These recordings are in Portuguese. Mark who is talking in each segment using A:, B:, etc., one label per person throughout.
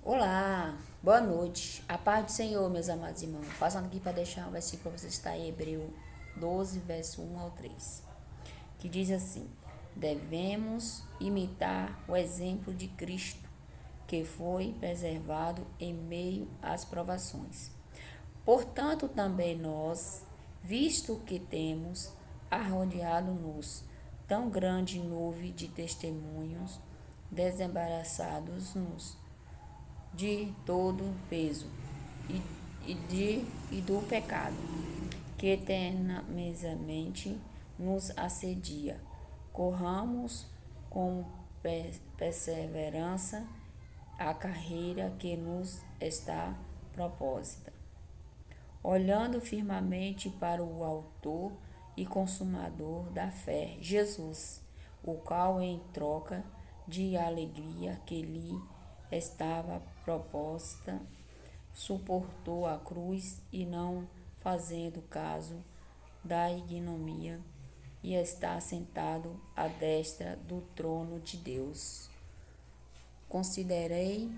A: Olá, boa noite. A paz do Senhor, meus amados irmãos. Passando aqui para deixar um versículo para você estar em Hebreu 12, verso 1 ao 3, que diz assim: devemos imitar o exemplo de Cristo, que foi preservado em meio às provações. Portanto, também nós, visto que temos arrodeado-nos tão grande nuvem de testemunhos, desembaraçados-nos de todo peso e do pecado que eternamente nos assedia. Corramos com perseverança a carreira que nos está proposta, olhando firmemente para o autor e consumador da fé, Jesus, o qual, em troca de alegria que lhe estava proposta, suportou a cruz e, não fazendo caso da ignomínia, e está sentado à destra do trono de Deus. Considerei,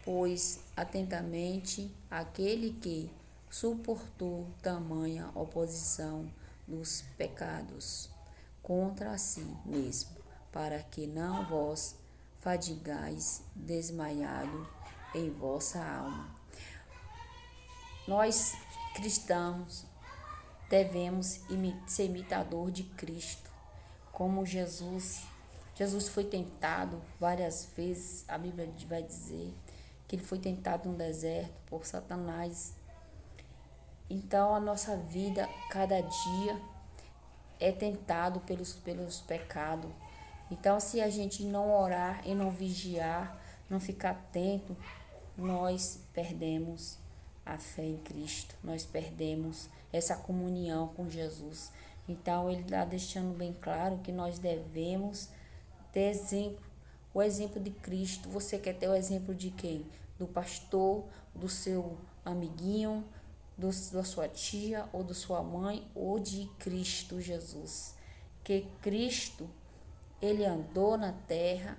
A: pois, atentamente aquele que suportou tamanha oposição dos pecados contra si mesmo, para que não vos fadigais desmaiado em vossa alma. Nós, cristãos, devemos ser imitador de Cristo, como Jesus. Jesus foi tentado várias vezes, a Bíblia vai dizer que ele foi tentado no deserto por Satanás. Então, a nossa vida, cada dia, é tentado pelos pecados. Então, se a gente não orar e não vigiar, não ficar atento, nós perdemos a fé em Cristo, nós perdemos essa comunhão com Jesus. Então, ele está deixando bem claro que nós devemos ter exemplo, o exemplo de Cristo. Você quer ter o exemplo de quem? Do pastor, do seu amiguinho, da sua tia ou da sua mãe, ou de Cristo Jesus? Que Cristo, ele andou na terra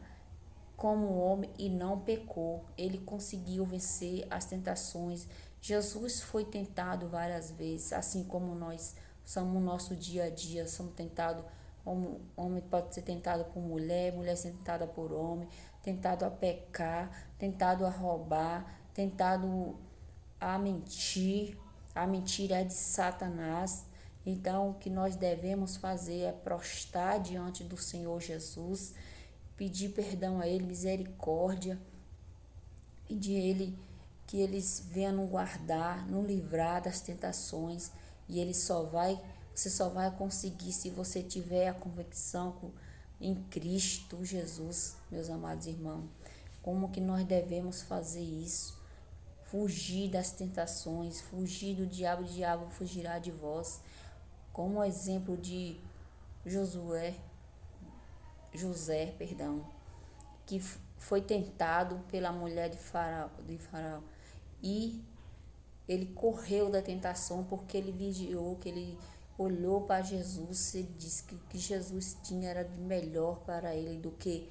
A: como homem e não pecou. Ele conseguiu vencer as tentações. Jesus foi tentado várias vezes, assim como nós somos no nosso dia a dia, somos tentados. Homem pode ser tentado por mulher, mulher ser tentada por homem, tentado a pecar, tentado a roubar, tentado a mentir. A mentira é de Satanás. Então, o que nós devemos fazer é prostrar diante do Senhor Jesus, pedir perdão a Ele, misericórdia, pedir a Ele que eles venham nos guardar, nos livrar das tentações. E você só vai conseguir se você tiver a convicção em Cristo Jesus, meus amados irmãos. Como que nós devemos fazer isso? Fugir das tentações, fugir do diabo, o diabo fugirá de vós. Como o exemplo de José, que foi tentado pela mulher de Faraó, e ele correu da tentação porque ele vigiou, que ele olhou para Jesus. Ele disse que Jesus tinha era melhor para ele do que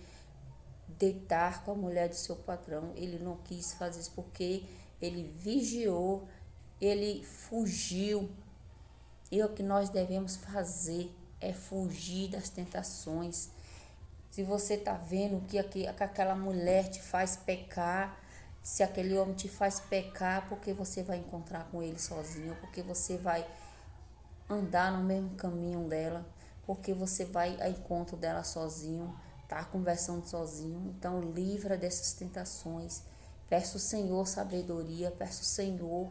A: deitar com a mulher do seu patrão. Ele não quis fazer isso porque ele vigiou, ele fugiu. E o que nós devemos fazer é fugir das tentações. Se você está vendo que aquela mulher te faz pecar, se aquele homem te faz pecar, porque você vai encontrar com ele sozinho, porque você vai andar no mesmo caminho dela, porque você vai ao encontro dela sozinho, tá conversando sozinho. Então, livra dessas tentações. Peço ao Senhor sabedoria, peço ao Senhor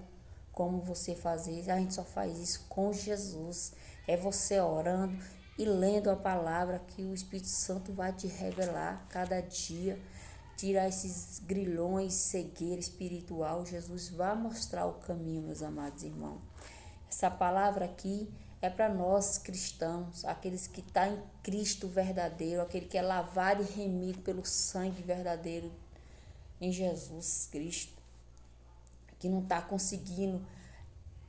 A: como você fazer. A gente só faz isso com Jesus. É você orando e lendo a palavra que o Espírito Santo vai te revelar cada dia. Tirar esses grilhões, cegueira espiritual. Jesus vai mostrar o caminho, meus amados irmãos. Essa palavra aqui é para nós cristãos, aqueles que estão em Cristo verdadeiro, aquele que é lavado e remido pelo sangue verdadeiro em Jesus Cristo, que não está conseguindo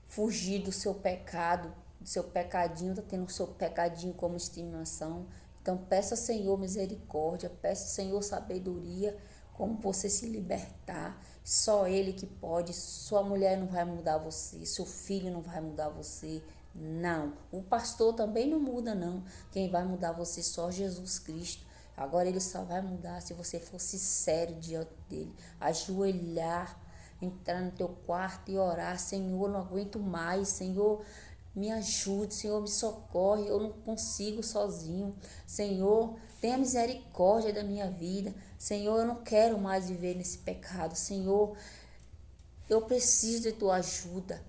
A: fugir do seu pecado, do seu pecadinho, está tendo o seu pecadinho como estimação. Então, peça ao Senhor misericórdia, peça ao Senhor sabedoria, como você se libertar. Só Ele que pode. Sua mulher não vai mudar você, seu filho não vai mudar você. Não, o pastor também não muda, não. Quem vai mudar você é só Jesus Cristo. Agora ele só vai mudar se você for sincero diante dele, ajoelhar, entrar no teu quarto e orar: Senhor, não aguento mais, Senhor, me ajude, Senhor, me socorre, eu não consigo sozinho. Senhor, tenha misericórdia da minha vida. Senhor, eu não quero mais viver nesse pecado. Senhor, eu preciso de tua ajuda.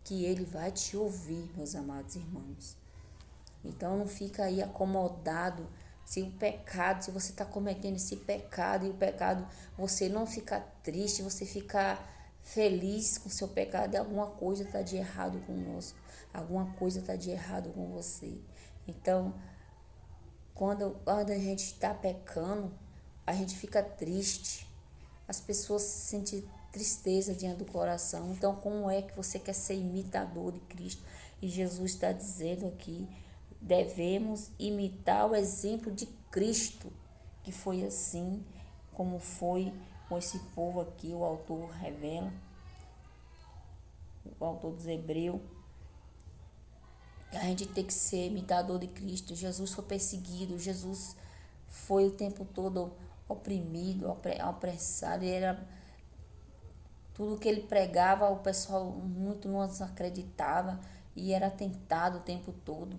A: Que ele vai te ouvir, meus amados irmãos. Então não fica aí acomodado se o pecado, se você está cometendo esse pecado e o pecado, você não ficar triste, você ficar feliz com o seu pecado, alguma coisa está de errado conosco, alguma coisa está de errado com você. Então, quando a gente está pecando, a gente fica triste, as pessoas sentem tristeza diante do coração. Então, como é que você quer ser imitador de Cristo? E Jesus está dizendo aqui: devemos imitar o exemplo de Cristo, que foi assim como foi com esse povo aqui. O autor revela, o autor dos Hebreus, que a gente tem que ser imitador de Cristo. Jesus foi perseguido, Jesus foi o tempo todo oprimido, opressado. Ele era, tudo que ele pregava, o pessoal muito não acreditava e era tentado o tempo todo.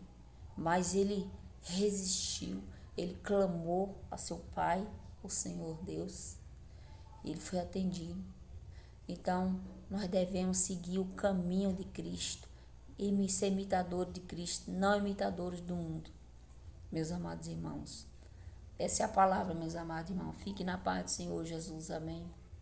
A: Mas ele resistiu, ele clamou a seu Pai, o Senhor Deus, e ele foi atendido. Então, nós devemos seguir o caminho de Cristo e ser imitadores de Cristo, não imitadores do mundo, meus amados irmãos. Essa é a palavra, meus amados irmãos. Fique na paz do Senhor Jesus. Amém.